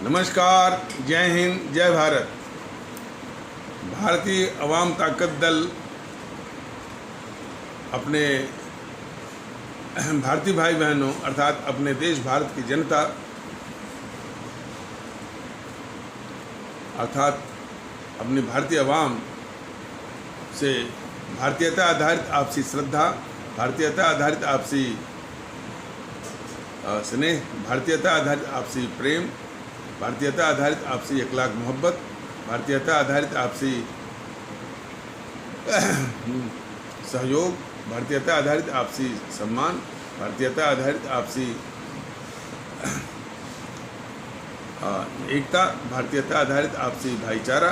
नमस्कार, जय हिंद, जय भारत। भारतीय अवाम ताकत दल अपने भारतीय भाई बहनों अर्थात अपने देश भारत की जनता अर्थात अपनी भारतीय अवाम से भारतीयता आधारित आपसी श्रद्धा, भारतीयता आधारित आपसी स्नेह, भारतीयता आधारित आपसी प्रेम, भारतीयता आधारित आपसी अखलाक मोहब्बत, भारतीयता आधारित आपसी सहयोग, भारतीयता आधारित आपसी सम्मान, भारतीयता आधारित आपसी एकता, भारतीयता आधारित आपसी भाईचारा,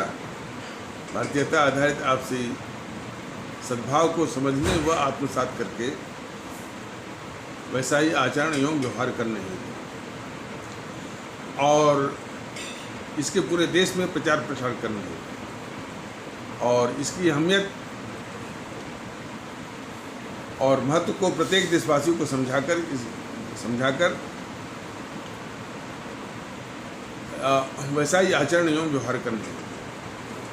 भारतीयता आधारित आपसी सद्भाव को समझने व आत्मसात करके वैसा ही आचरण एवं व्यवहार करने हैं और इसके पूरे देश में प्रचार प्रसार करने हैं और इसकी अहमियत और महत्व को प्रत्येक देशवासियों को समझाकर वैसा ही आचरण एवं व्यवहार करने हैं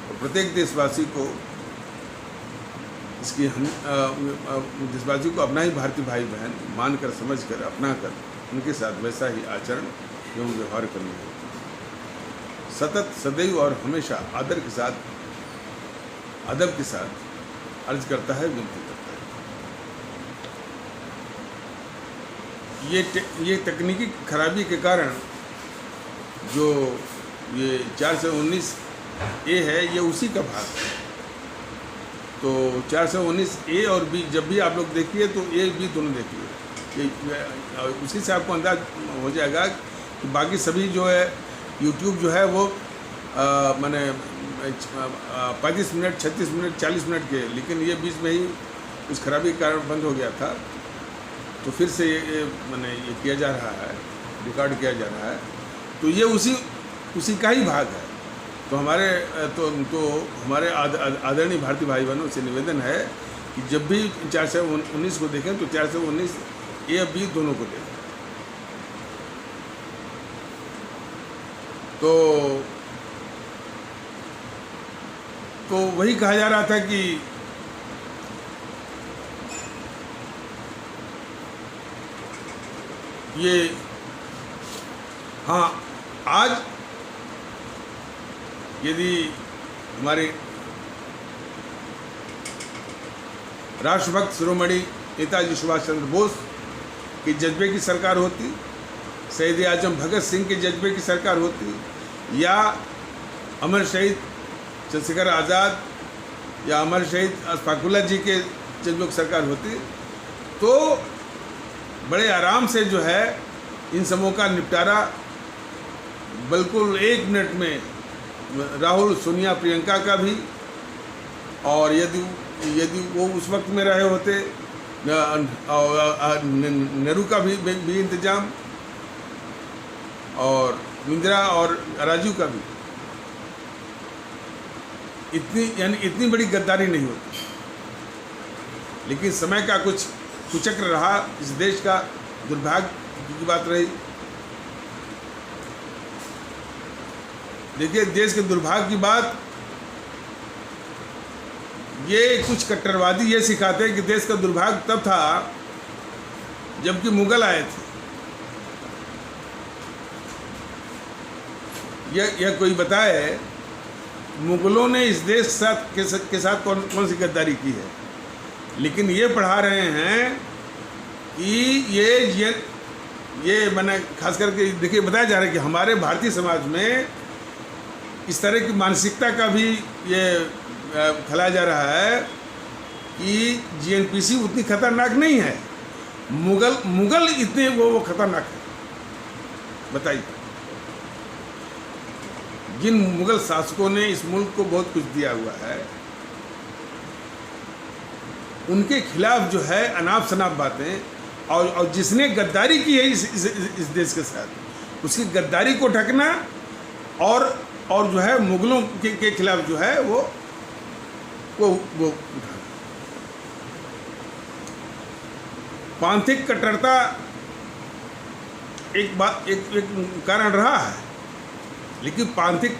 और प्रत्येक देशवासी को इसकी देशवासियों को अपना ही भारतीय भाई बहन मानकर, समझकर, अपनाकर उनके साथ वैसा ही आचरण एवं व्यवहार करने हैं। सतत, सदैव और हमेशा आदर के साथ, अदब के साथ अर्ज करता है, विनती करता है। ये तकनीकी खराबी के कारण जो ये 419A है, ये उसी का भाग है। तो 419A और B जब भी आप लोग देखिए तो A, B दोनों देखिए, उसी से आपको अंदाज हो जाएगा कि बाकी सभी जो है YouTube जो है वो माने 35 मिनट, 36 मिनट, 40 मिनट के, लेकिन ये बीच में ही उस खराबी के कारण बंद हो गया था। तो फिर से ये माने ये किया जा रहा है, रिकॉर्ड किया जा रहा है। तो ये उसी का ही भाग है। तो हमारे आदरणीय भारतीय भाई बहनों से निवेदन है कि जब भी 419 को देखें तो 419A और B दोनों को देखें। तो वही कहा जा रहा था कि ये आज यदि हमारे राष्ट्रभक्त शिरोमणि नेताजी सुभाष चंद्र बोस के जज्बे की सरकार होती, शहीद आजम भगत सिंह के जज्बे की सरकार होती, या अमर शहीद चंद्रशेखर आज़ाद या अमर शहीद अशफाक उल्लाह जी के जज्बे की सरकार होती, तो बड़े आराम से जो है इन सबों का निपटारा बिल्कुल 1 मिनट में राहुल, सोनिया, प्रियंका का भी, और यदि वो उस वक्त में रहे होते नेहरू का भी इंतजाम, और इंदिरा और राजीव का भी, इतनी बड़ी गद्दारी नहीं होती। लेकिन समय का कुछ कुचक्र रहा, इस देश का दुर्भाग्य की बात रही। देखिए, देश के दुर्भाग्य की बात, ये कुछ कट्टरवादी ये सिखाते हैं कि देश का दुर्भाग्य तब था जबकि मुगल आए थे। यह कोई बताए मुगलों ने इस देश के साथ कौन सी गद्दारी की है। लेकिन ये पढ़ा रहे हैं कि ये मैंने खास करके देखिए बताया जा रहा है कि हमारे भारतीय समाज में इस तरह की मानसिकता का भी ये फैलाया जा रहा है कि GNPC उतनी खतरनाक नहीं है, मुगल इतने वो खतरनाक है। बताइए, जिन मुगल शासकों ने इस मुल्क को बहुत कुछ दिया हुआ है, उनके खिलाफ जो है अनाप शनाप बातें, और जिसने गद्दारी की है इस देश के साथ, उसकी गद्दारी को ढकना और जो है मुगलों के खिलाफ जो है वो पांथिक कट्टरता एक कारण रहा है। लेकिन पांथिक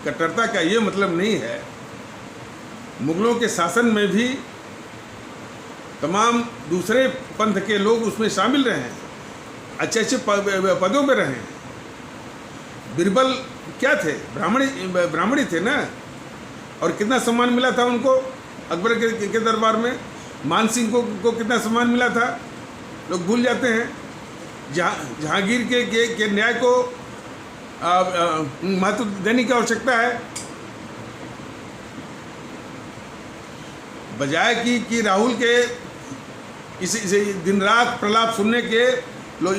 कट्टरता का ये मतलब नहीं है। मुगलों के शासन में भी तमाम दूसरे पंथ के लोग उसमें शामिल रहे हैं, अच्छे अच्छे पदों में रहे। बीरबल क्या थे? ब्राह्मणी थे ना, और कितना सम्मान मिला था उनको अकबर के दरबार में। मान सिंह को कितना सम्मान मिला था, लोग भूल जाते हैं। जहांगीर के न्याय को महत्व देने की आवश्यकता है, बजाय कि राहुल के इस दिन रात प्रलाप सुनने के लोग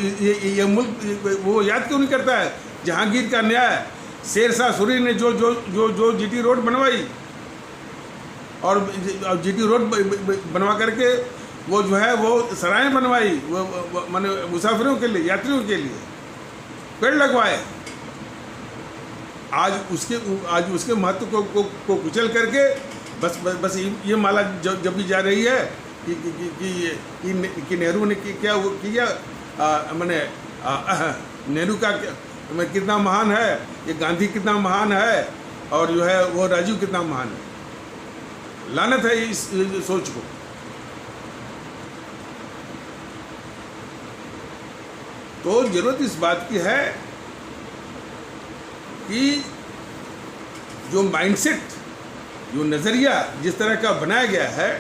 ये मुल्क वो याद क्यों नहीं करता है जहांगीर का न्याय। शेर शाह सूरी ने जो जीटी रोड बनवाई, और जीटी रोड बनवा करके वो जो है वो सराय बनवाई, वो माने मुसाफिरों के लिए, यात्रियों के लिए पेड़ लगवाए। आज उसके महत्व को कुचल करके बस ये माला जब भी जा रही है कि नेहरू ने क्या वो किया, मैंने नेहरू का कितना महान है, ये गांधी कितना महान है, और जो है वो राजीव कितना महान है। लानत है इस सोच को। तो जरूरत इस बात की है कि जो माइंडसेट, जो नज़रिया जिस तरह का बनाया गया है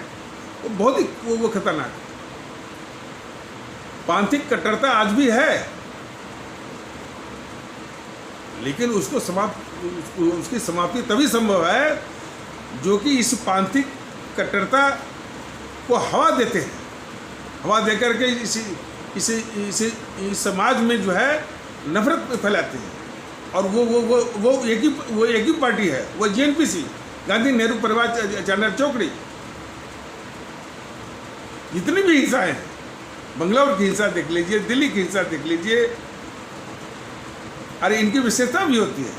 वो बहुत ही वो खतरनाक है। पांथिक कट्टरता आज भी है, लेकिन उसकी समाप्ति तभी संभव है जो कि इस पांथिक कट्टरता को हवा देते हैं। हवा देकर के इस समाज में जो है नफरत फैलाते हैं। और वो एक ही पार्टी है, वो जेएनपीसी, गांधी नेहरू परिवार चांडाल चौकड़ी। जितनी भी हिंसा है, बंगलौर की हिंसा देख लीजिए, दिल्ली की हिंसा देख लीजिए, अरे इनकी विशेषता भी होती है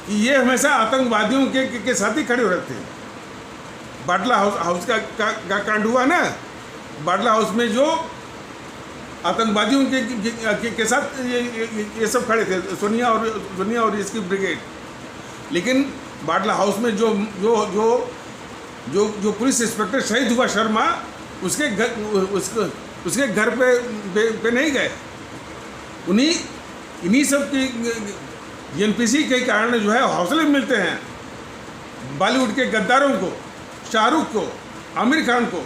कि ये हमेशा आतंकवादियों के साथ ही खड़े रहते हैं। बाटला हाउस का कांड हुआ ना, बाटला हाउस में जो आतंकवादियों के साथ ये सब खड़े थे, सोनिया और इसकी ब्रिगेड। लेकिन बाटला हाउस में जो पुलिस इंस्पेक्टर शहीद हुआ शर्मा, उसके घर पे नहीं गए। इन्हीं सब की जेएनपीसी के कारण जो है हौसले मिलते हैं बॉलीवुड के गद्दारों को, शाहरुख को, आमिर खान को।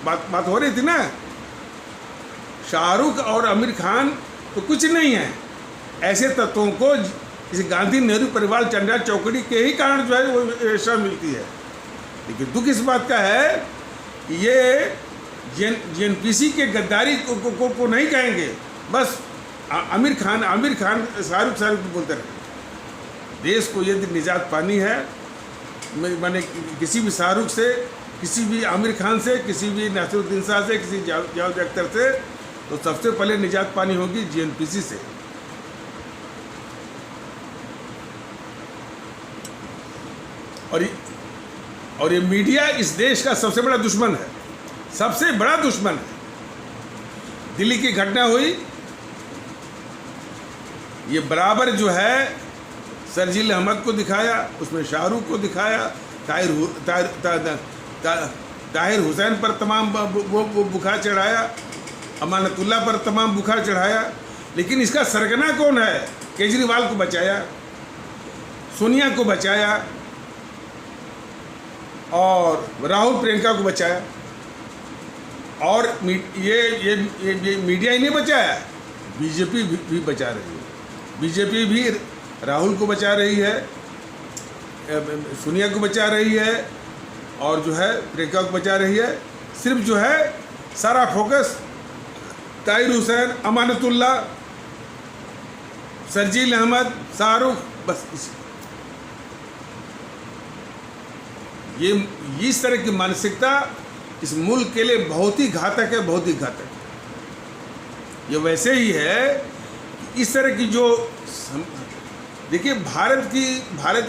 बात हो रही थी ना, शाहरुख और आमिर खान तो कुछ नहीं है, ऐसे तत्वों को इस गांधी नेहरू परिवार चांडाल चौकड़ी के ही कारण जो है वो यशा मिलती है। लेकिन दुख इस बात का है कि ये जेएनपीसी के गद्दारी को नहीं कहेंगे, बस आमिर खान शाहरुख बोलते रहे। देश को यदि निजात पानी है, मैंने किसी भी शाहरुख से, किसी भी आमिर खान से, किसी भी नासिरुद्दीन शाह से, किसी जावेद अख्तर से, तो सबसे पहले निजात पानी होगी जेएनपीसी से। और ये मीडिया इस देश का सबसे बड़ा दुश्मन है, सबसे बड़ा दुश्मन है। दिल्ली की घटना हुई, ये बराबर जो है सरजील अहमद को दिखाया, उसमें शाहरुख को दिखाया, ताहिर हुसैन पर तमाम वो बुखार चढ़ाया, अमानतुल्लाह पर तमाम बुखार चढ़ाया। लेकिन इसका सरगना कौन है? केजरीवाल को बचाया, सोनिया को बचाया, और राहुल प्रियंका को बचाया। और ये मीडिया ही नहीं बचाया, बीजेपी भी बचा रही है। बीजेपी भी राहुल को बचा रही है, सोनिया को बचा रही है, और जो है प्रियंका को बचा रही है। सिर्फ जो है सारा फोकस ताहिर हुसैन, अमानतुल्लाह, सरजील अहमद, शाहरुख, बस ये इस तरह की मानसिकता इस मुल्क के लिए बहुत ही घातक है, बहुत ही घातक है। ये वैसे ही है कि इस तरह की जो देखिए भारत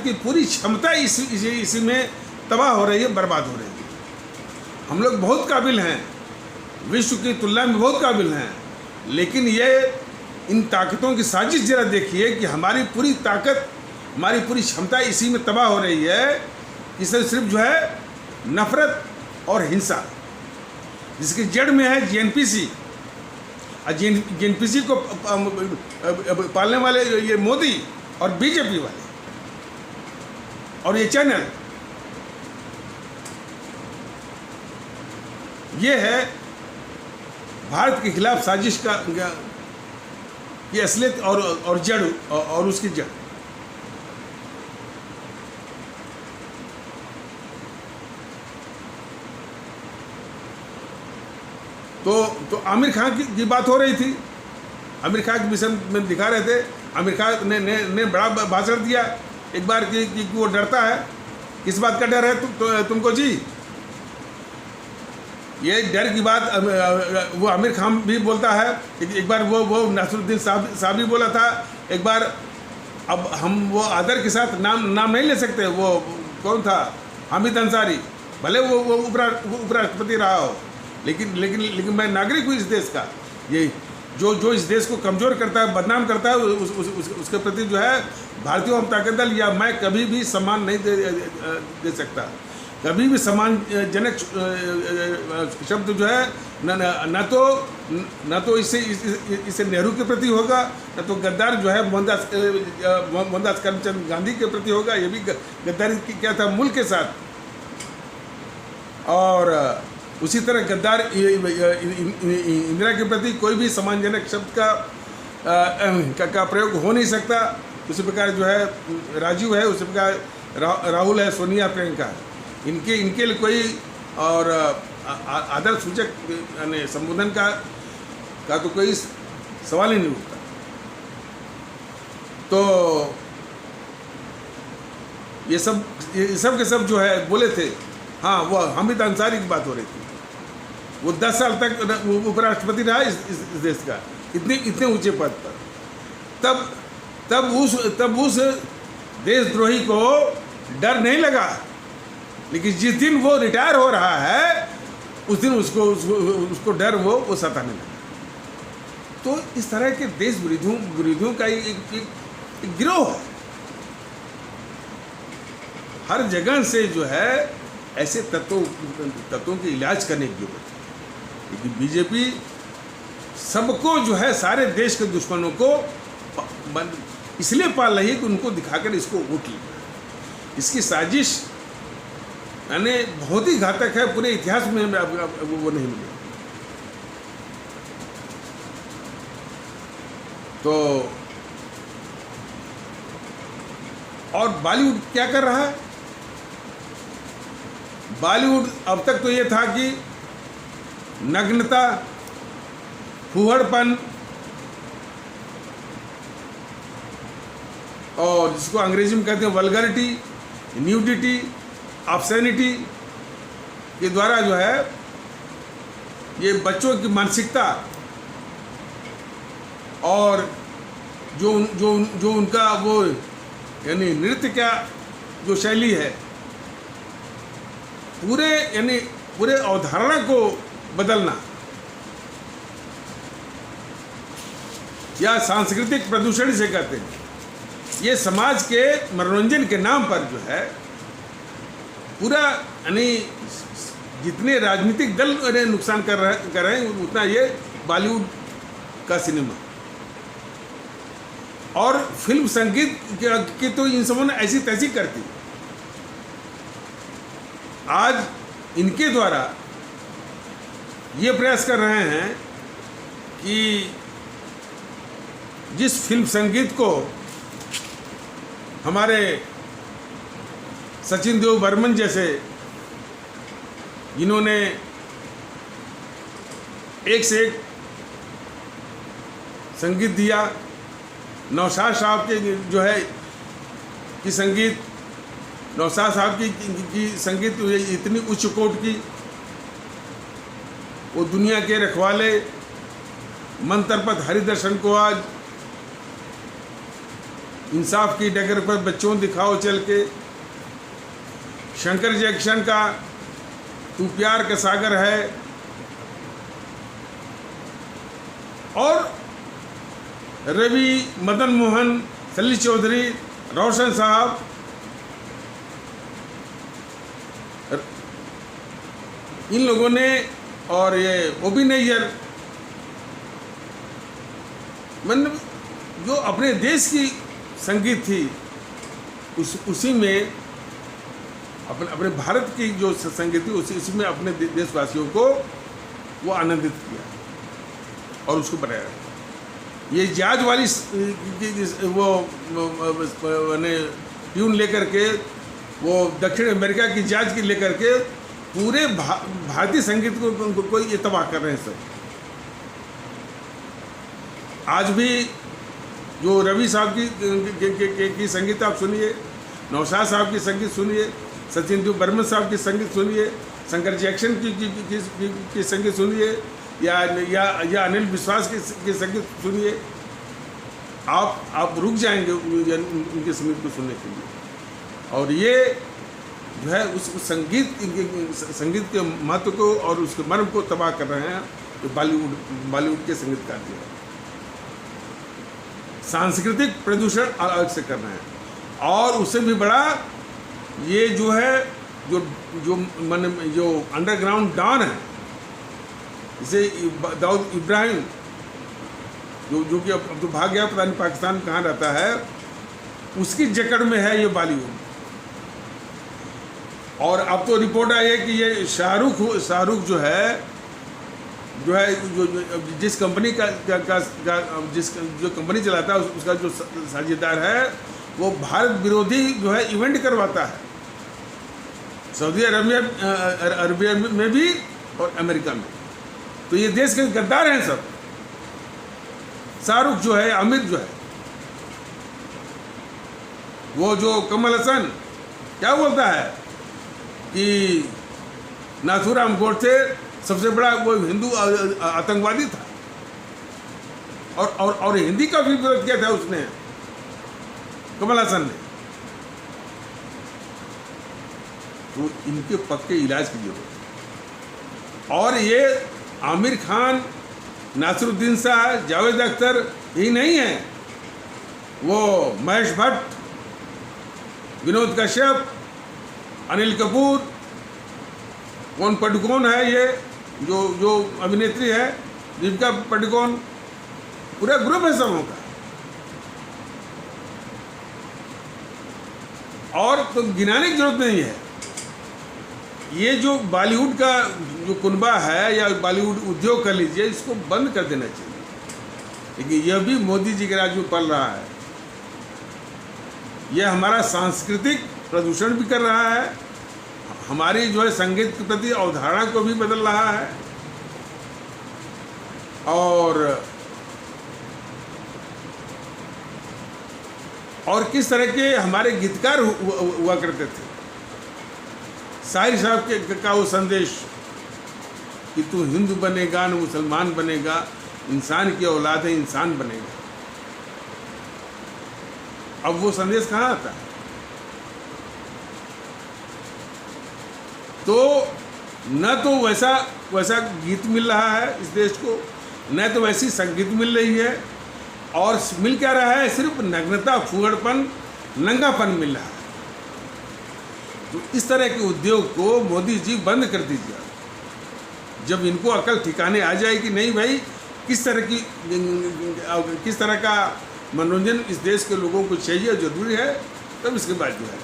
की पूरी क्षमता इसी में तबाह हो रही है, बर्बाद हो रही है। हम लोग बहुत काबिल हैं, विश्व की तुलना में बहुत काबिल हैं, लेकिन ये इन ताकतों की साजिश जरा देखिए कि हमारी पूरी ताकत, हमारी पूरी क्षमता इसी में तबाह हो रही है। इसे सिर्फ जो है नफरत और हिंसा, जिसकी जड़ में है जेएनपीसी। और जेएनपीसी को पालने वाले ये मोदी और बीजेपी वाले और ये चैनल, ये है भारत के खिलाफ साजिश का ये असलियत और जड़ और उसकी जड़। तो आमिर खान की बात हो रही थी। आमिर खान के विषय में दिखा रहे थे। आमिर खान ने बड़ा भाषण दिया एक बार कि वो डरता है। किस बात का डर है तुमको जी? ये डर की बात वो आमिर खान भी बोलता है। एक बार वो नासिरुद्दीन साहब भी बोला था एक बार। अब हम वो आदर के साथ नाम नहीं ले सकते। वो कौन था? हामिद अंसारी। भले वो उपराष्ट्रपति रहा हो, लेकिन मैं नागरिक हूँ इस देश का। ये जो इस देश को कमज़ोर करता है, बदनाम करता है, उसके प्रति जो है भारतीय जनता दल या मैं कभी भी सम्मान नहीं दे सकता। कभी भी सम्मानजनक शब्द जो है न तो इससे नेहरू के प्रति होगा, न तो गद्दार जो है मोहनदास करमचंद गांधी के प्रति होगा। ये भी गद्दारी क्या था मुल्क के साथ। और उसी तरह गद्दार इंदिरा के प्रति कोई भी सम्मानजनक शब्द का प्रयोग हो नहीं सकता। उसी प्रकार जो है राजीव है, उसी प्रकार राहुल है, सोनिया, प्रियंका, इनके लिए कोई और आदर सूचक यानी संबोधन का तो कोई सवाल ही नहीं उठता। तो ये सब के सब जो है बोले थे। हाँ, वो हामिद अंसारी की बात हो रही थी। वो 10 साल तक उपराष्ट्रपति रहा इस देश का, इतने ऊंचे पद पर। तब उस देशद्रोही को डर नहीं लगा। लेकिन जिस दिन वो रिटायर हो रहा है उस दिन उसको डर वो सताने लगा। तो इस तरह के देश विरोधियों का एक गिरोह है। हर जगह से जो है ऐसे तत्वों की इलाज करने की जरूरत है। लेकिन बीजेपी सबको जो है सारे देश के दुश्मनों को इसलिए पाल रही है कि उनको दिखाकर इसको वोट लेना। इसकी साजिश यानी बहुत ही घातक है। पूरे इतिहास में वो नहीं मिले। तो और बॉलीवुड क्या कर रहा है? बॉलीवुड अब तक तो ये था कि नग्नता, फूहड़पन और जिसको अंग्रेजी में कहते हैं वल्गरिटी, न्यूडिटी, ऑब्सैनिटी के द्वारा जो है ये बच्चों की मानसिकता और जो उनका वो यानी नृत्य का जो शैली है, पूरे अवधारणा को बदलना या सांस्कृतिक प्रदूषण से कहते हैं। ये समाज के मनोरंजन के नाम पर जो है पूरा यानी जितने राजनीतिक दल नुकसान कर रहे हैं उतना ये बॉलीवुड का सिनेमा और फिल्म संगीत की तो इन सबों ने ऐसी तैसी करती। आज इनके द्वारा ये प्रयास कर रहे हैं कि जिस फिल्म संगीत को हमारे सचिन देव बर्मन जैसे जिन्होंने एक से एक संगीत दिया, नौशाद साहब के जो है कि संगीत, नौशाद साहब की संगीत इतनी उच्च कोट की, वो दुनिया के रखवाले, मंत्रपत हरिदर्शन को आज इंसाफ की डगर पर बच्चों दिखाओ चल के, शंकर जैक्शन का तू प्यार का सागर है, और रवि, मदन मोहन, सलील चौधरी, रोशन साहब, इन लोगों ने, और ये ओबी नैयर, मतलब जो अपने देश की संगीत थी उसी में अपने भारत की जो संगीत थी उसी में अपने देशवासियों को वो आनंदित किया और उसको बनाया। ये जाज वाली वो मैंने ट्यून लेकर के, वो दक्षिण अमेरिका की जाज की लेकर के पूरे भारतीय संगीत को ये तबाह कर रहे हैं सब। आज भी जो रवि साहब की संगीत आप सुनिए, नौशाद साहब की संगीत सुनिए, सचिन देव बर्मन साहब की संगीत सुनिए, शंकर जैक्सन की संगीत सुनिए, या अनिल विश्वास की संगीत सुनिए, आप रुक जाएंगे उनके संगीत को सुनने के लिए। और ये जो है उस संगीत के महत्व को और उसके मर्म को तबाह कर रहे हैं जो बॉलीवुड के संगीतकार जो है। सांस्कृतिक प्रदूषण अलग से कर रहे हैं। और उससे भी बड़ा ये जो है जो अंडरग्राउंड डॉन है, जैसे दाऊद इब्राहिम जो कि अब तो भाग गया, पता नहीं पाकिस्तान में कहाँ रहता है, उसकी जकड़ में है ये बॉलीवुड। और अब तो रिपोर्ट आई है कि ये शाहरुख जो जिस कंपनी का जो कंपनी चलाता है उसका जो साझेदार है वो भारत विरोधी जो है इवेंट करवाता है, सऊदी अरबिया में भी और अमेरिका में। तो ये देश के गद्दार हैं सब। शाहरुख जो है, आमिर जो है, वो जो कमल हसन क्या बोलता है कि नाथूराम गोडसे सबसे बड़ा वो हिंदू आतंकवादी था, और हिंदी का भी विरोध किया था उसने, कमल हसन ने। तो इनके पक्के इलाज की जरूरत। और ये आमिर खान, नासिरुद्दीन शाह, जावेद अख्तर यही नहीं है, वो महेश भट्ट, विनोद कश्यप, अनिल कपूर, कौन पडुकोन है ये जो अभिनेत्री है, दीपिका पडुकोन, पूरा ग्रुप है सबों का। और तो गिनाने की जरूरत नहीं है। ये जो बॉलीवुड का जो कुनबा है या बॉलीवुड उद्योग कर लीजिए, इसको बंद कर देना चाहिए। लेकिन यह भी मोदी जी के राज में पल रहा है। यह हमारा सांस्कृतिक प्रदूषण भी कर रहा है, हमारी जो है संगीत के प्रति अवधारणा को भी बदल रहा है। और किस तरह के हमारे गीतकार हुआ करते थे। शाहिर साहब का वो संदेश कि तू हिंदू बनेगा न मुसलमान बनेगा, इंसान की औलाद है, इंसान बनेगा। अब वो संदेश कहाँ आता है? तो न तो वैसा गीत मिल रहा है इस देश को, न तो वैसी संगीत मिल रही है, और मिल क्या रहा है? सिर्फ नग्नता, फूहड़पन, नंगापन मिल रहा है। तो इस तरह के उद्योग को मोदी जी बंद कर दीजिए। जब इनको अकल ठिकाने आ जाए कि नहीं भाई, किस तरह का मनोरंजन इस देश के लोगों को चाहिए, जरूरी है, तब इसके बाद जो है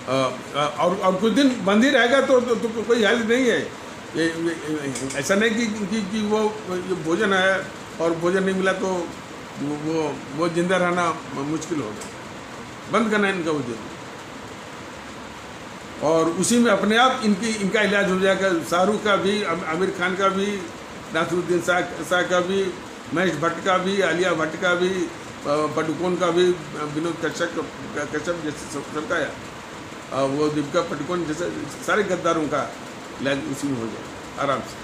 और कुछ दिन बंद ही रहेगा तो कोई हाल नहीं है। ऐसा नहीं कि वो भोजन है और भोजन नहीं मिला तो वो जिंदा रहना मुश्किल होगा। बंद करना इनका उद्योग, और उसी में अपने आप इनका इलाज हो जाएगा। शाहरुख का भी, आमिर खान का भी, नासिरुद्दीन शाह का भी, महेश भट्ट का भी, आलिया भट्ट का भी, पडुकोन का भी, विनोद कश्यप जैसे सबका है, वो दीपिका पडुकोन जैसे सारे गद्दारों का इलाज उसी में हो जाए आराम से।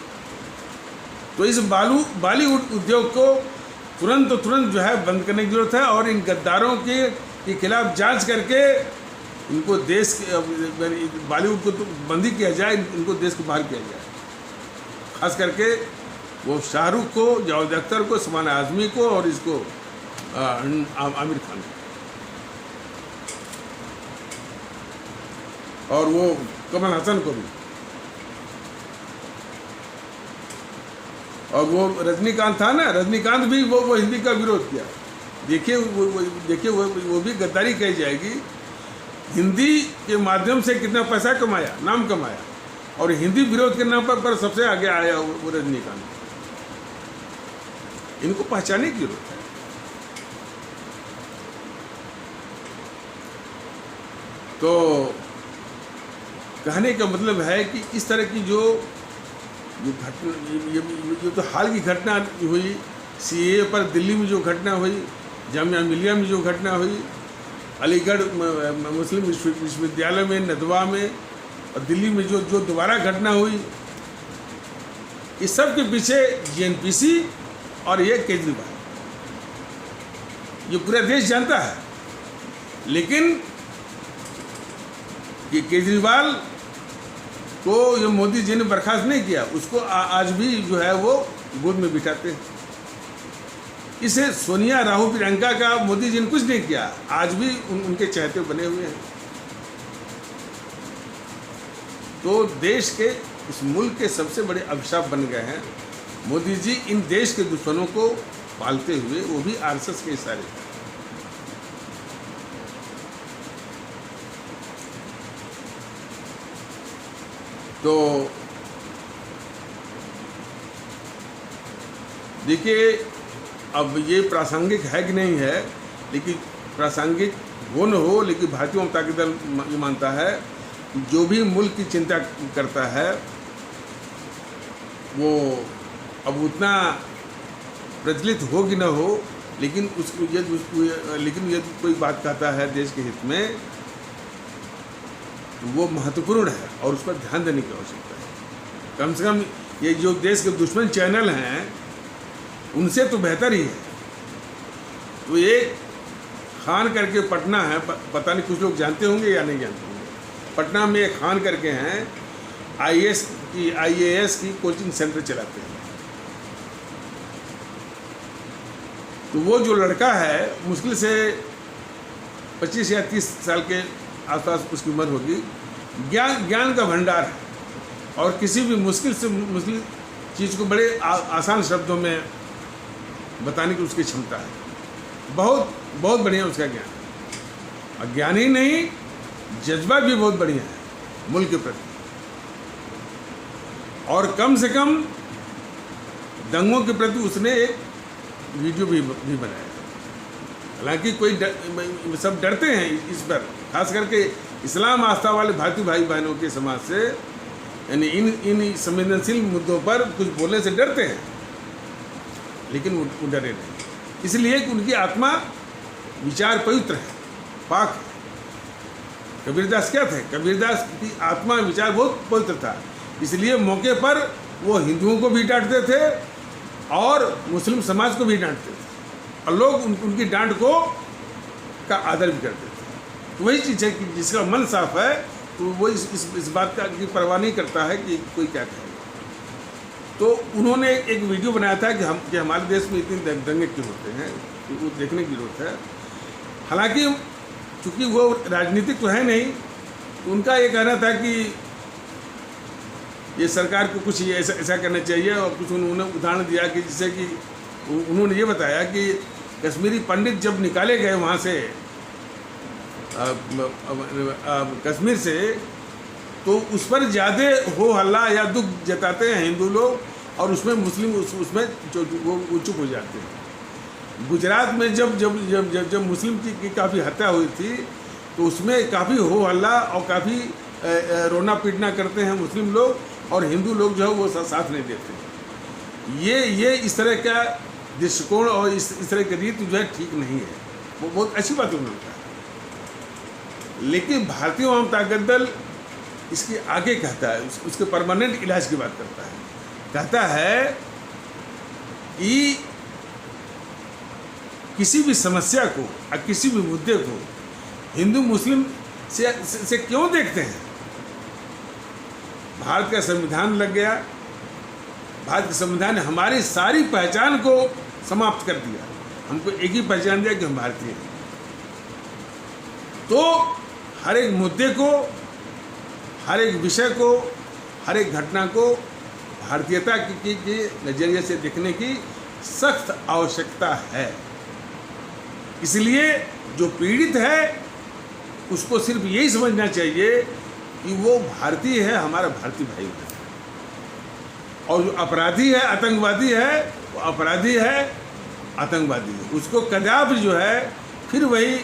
तो इस बॉलीवुड उद्योग को तुरंत जो है बंद करने की जरूरत है, और इन गद्दारों के खिलाफ जांच करके इनको देश के, बॉलीवुड को तो बंद ही किया जाए, इनको देश को बाहर किया जाए। खास करके वो शाहरुख को, जावेद अख्तर को, सलमान आज़मी को और इसको आमिर खान को, और वो कमल हसन को भी, और वो रजनीकांत था ना, रजनीकांत भी वो हिंदी का विरोध किया। देखिए वो भी गद्दारी कही जाएगी। हिंदी के माध्यम से कितना पैसा कमाया, नाम कमाया, और हिंदी विरोध के नाम पर सबसे आगे आया वो रजनीकांत। इनको पहचानने की जरूरत है। तो कहने का मतलब है कि इस तरह की जो घटना, ये तो हाल की घटना हुई, सीएए पर दिल्ली में जो घटना हुई, जामिया मिलिया में जो घटना हुई, अलीगढ़ मुस्लिम विश्वविद्यालय में, नदवा में, और दिल्ली में जो दोबारा घटना हुई, इस सब के पीछे जीएनपीसी और ये केजरीवाल, ये पूरा देश जानता है। लेकिन ये केजरीवाल को ये मोदी जी ने बर्खास्त नहीं किया, उसको आज भी जो है वो गोद में बिठाते हैं। इसे सोनिया, राहुल, प्रियंका का मोदी जी ने कुछ नहीं किया, आज भी उनके चहेते बने हुए हैं। तो देश के, इस मुल्क के सबसे बड़े अभिशाप बन गए हैं मोदी जी, इन देश के दुश्मनों को पालते हुए, वो भी आरएसएस के इशारे। तो देखिए, अब ये प्रासंगिक है कि नहीं है, लेकिन प्रासंगिक हो न हो, लेकिन भारतीय जनता दल ये मानता है कि जो भी मुल्क की चिंता करता है वो अब उतना प्रचलित हो कि न हो, लेकिन यदि कोई बात कहता है देश के हित में, तो वो महत्वपूर्ण है और उस पर ध्यान देने की आवश्यकता है। कम से कम ये जो देश के दुश्मन चैनल हैं उनसे तो बेहतर ही है। तो एक खान करके पटना है, पता नहीं कुछ लोग जानते होंगे या नहीं जानते होंगे, पटना में एक खान करके हैं, आईएएस की कोचिंग सेंटर चलाते हैं। तो वो जो लड़का है, मुश्किल से 25 या 30 साल के आसपास उसकी उम्र होगी, ज्ञान का भंडार है, और किसी भी मुश्किल से मुश्किल चीज़ को बड़े आसान शब्दों में बताने की उसकी क्षमता है। बहुत बढ़िया उसका ज्ञान, और ज्ञान ही नहीं, जज्बा भी बहुत बढ़िया है मुल्क के प्रति। और कम से कम दंगों के प्रति उसने एक वीडियो भी बनाया। हालांकि सब डरते हैं इस पर, खास करके इस्लाम आस्था वाले भारतीय भाई बहनों के समाज से, यानी इन संवेदनशील मुद्दों पर कुछ बोलने से डरते हैं, लेकिन वो डरे नहीं, इसलिए कि उनकी आत्मा विचार पवित्र है, पाक है। कबीरदास क्या थे? कबीरदास की आत्मा विचार बहुत पवित्र था, इसलिए मौके पर वो हिंदुओं को भी डांटते थे और मुस्लिम समाज को भी डांटते थे, और लोग उनकी डांट का आदर भी करते थे। तो वही चीज़ है कि जिसका मन साफ है तो वो इस बात की परवाह नहीं करता है कि कोई क्या कहे। तो उन्होंने एक वीडियो बनाया था कि हमारे देश में इतने दंगे क्यों होते हैं, तो वो देखने की जरूरत है। हालांकि चूँकि वो राजनीतिक तो है नहीं, तो उनका ये कहना था कि ये सरकार को कुछ ऐसा करना चाहिए, और कुछ उन्होंने उदाहरण दिया कि जिससे कि उन्होंने ये बताया कि कश्मीरी पंडित जब निकाले गए वहाँ से कश्मीर से, तो उस पर ज़्यादा हो हल्ला या दुख जताते हैं हिंदू लोग, और उसमें मुस्लिम उसमें वो चुप हो जाते हैं। गुजरात में जब मुस्लिम की काफ़ी हत्या हुई थी, तो उसमें काफ़ी हो हल्ला और काफ़ी रोना पीटना करते हैं मुस्लिम लोग, और हिंदू लोग जो है वो साथ नहीं देते। ये इस तरह का दृष्टिकोण और इस तरह की रीति जो है ठीक नहीं है। वो बहुत अच्छी बात उन्होंने कहा, लेकिन भारतीय जनता दल इसके आगे कहता है, उसके परमानेंट इलाज की बात करता है। कहता है कि किसी भी समस्या को या किसी भी मुद्दे को हिंदू मुस्लिम से क्यों देखते हैं? भारत का संविधान लग गया, भारत के संविधान ने हमारी सारी पहचान को समाप्त कर दिया। हमको एक ही पहचान दिया कि हम भारतीय हैं। तो हर एक मुद्दे को, हर एक विषय को, हर एक घटना को भारतीयता के नज़रिए से देखने की सख्त आवश्यकता है। इसलिए जो पीड़ित है उसको सिर्फ यही समझना चाहिए कि वो भारतीय है, हमारा भारतीय भाई है, और जो अपराधी है, आतंकवादी है, वो अपराधी है, आतंकवादी है। उसको कदापि जो है फिर वही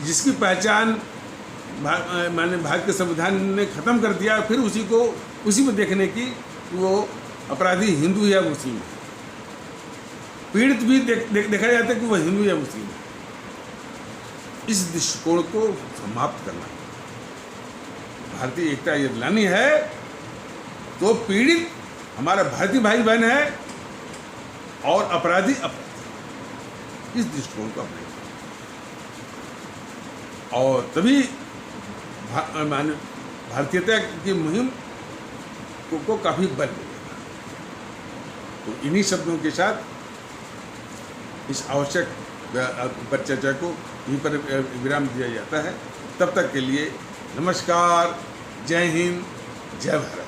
जिसकी पहचान माने भारत के संविधान ने ख़त्म कर दिया, फिर उसी में देखने की कि वो अपराधी हिंदू या मुस्लिम है। पीड़ित भी देखा जाता है कि वो हिंदू या मुस्लिम है। इस दृष्टिकोण को समाप्त करना, भारतीय एकता यदि लानी है तो पीड़ित हमारा भारतीय भाई बहन है और अपराधी अपराधी, इस दृष्टिकोण को अपने और तभी भारतीयता की मुहिम को काफ़ी बल मिलेगा। तो इन्हीं शब्दों के साथ इस आवश्यक परिचर्चा को यहीं पर विराम दिया जाता है। तब तक के लिए नमस्कार, जय हिंद, जय भारत।